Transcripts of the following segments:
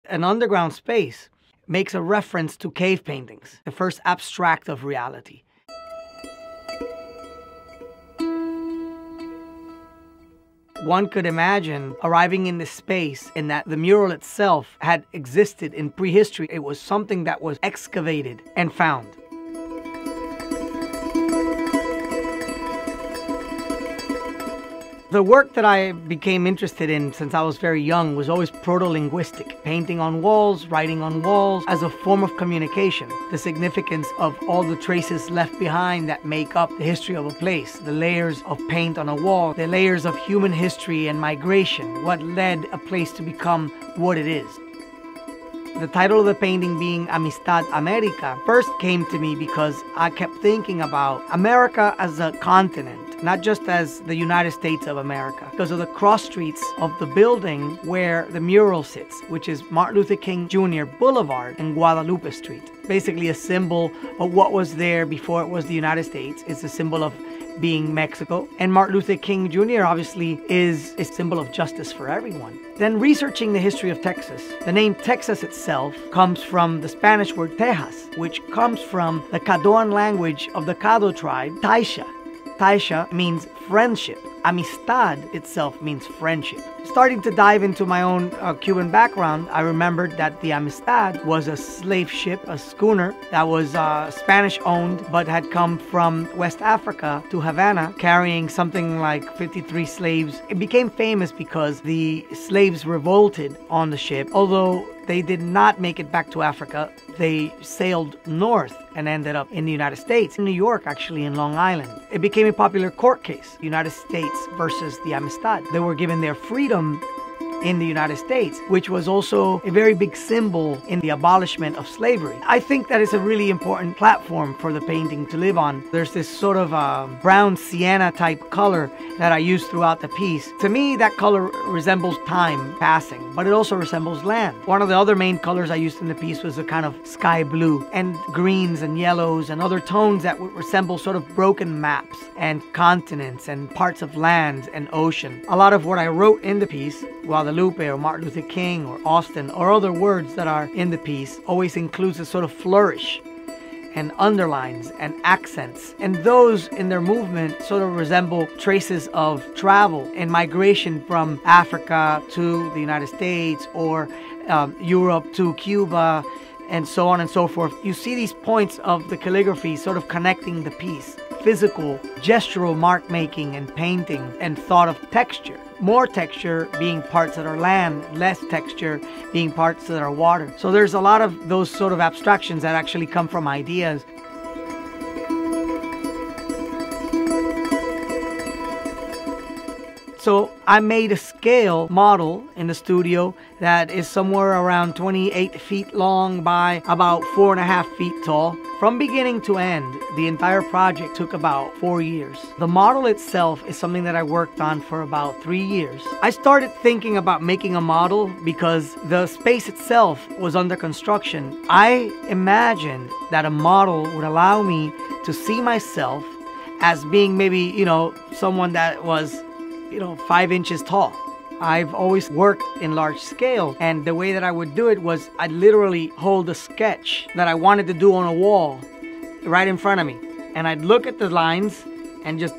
An underground space makes a reference to cave paintings, the first abstract of reality. One could imagine arriving in this space and that the mural itself had existed in prehistory. It was something that was excavated and found. The work that I became interested in since I was very young was always proto-linguistic, painting on walls, writing on walls as a form of communication. The significance of all the traces left behind that make up the history of a place, the layers of paint on a wall, the layers of human history and migration, what led a place to become what it is. The title of the painting being Amistad América first came to me because I kept thinking about America as a continent, not just as the United States of America, because of the cross streets of the building where the mural sits, which is Martin Luther King Jr. Boulevard and Guadalupe Street. Basically a symbol of what was there before it was the United States. It's a symbol of being Mexico. And Martin Luther King Jr. obviously is a symbol of justice for everyone. Then researching the history of Texas, the name Texas itself comes from the Spanish word Tejas, which comes from the Caddoan language of the Caddo tribe, Taisha. Taisha means friendship. Amistad itself means friendship. Starting to dive into my own Cuban background, I remembered that the Amistad was a slave ship, a schooner that was Spanish owned but had come from West Africa to Havana carrying something like 53 slaves. It became famous because the slaves revolted on the ship. Although they did not make it back to Africa, they sailed north and ended up in the United States, in New York, actually, in Long Island. It became a popular court case, United States versus the Amistad. They were given their freedom in the United States, which was also a very big symbol in the abolishment of slavery. I think that is a really important platform for the painting to live on. There's this sort of brown sienna type color that I use throughout the piece. To me, that color resembles time passing, but it also resembles land. One of the other main colors I used in the piece was a kind of sky blue, and greens and yellows and other tones that would resemble sort of broken maps and continents and parts of land and ocean. A lot of what I wrote in the piece, Guadalupe or Martin Luther King or Austin or other words that are in the piece, always includes a sort of flourish and underlines and accents. And those in their movement sort of resemble traces of travel and migration from Africa to the United States or Europe to Cuba and so on and so forth. You see these points of the calligraphy sort of connecting the piece. Physical, gestural mark making and painting and thought of texture. More texture being parts that are land, less texture being parts that are water. So there's a lot of those sort of abstractions that actually come from ideas. So I made a scale model in the studio that is somewhere around 28 feet long by about 4.5 feet tall. From beginning to end, the entire project took about 4 years. The model itself is something that I worked on for about 3 years. I started thinking about making a model because the space itself was under construction. I imagined that a model would allow me to see myself as being maybe, someone that was 5 inches tall. I've always worked in large scale, and the way that I would do it was I'd literally hold a sketch that I wanted to do on a wall right in front of me, and I'd look at the lines and just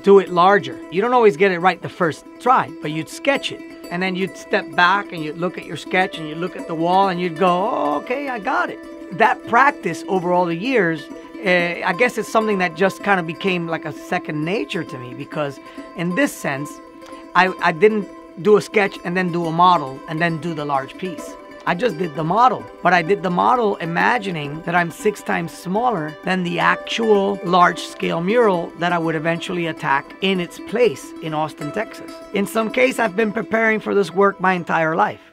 do it larger. You don't always get it right the first try, but you'd sketch it, and then you'd step back and you'd look at your sketch and you'd look at the wall and you'd go, oh, okay, I got it. That practice over all the years, I guess it's something that just kind of became like a second nature to me, because in this sense, I didn't do a sketch and then do a model and then do the large piece. I just did the model, but I did the model imagining that I'm 6 times smaller than the actual large-scale mural that I would eventually attack in its place in Austin, Texas. In some case, I've been preparing for this work my entire life.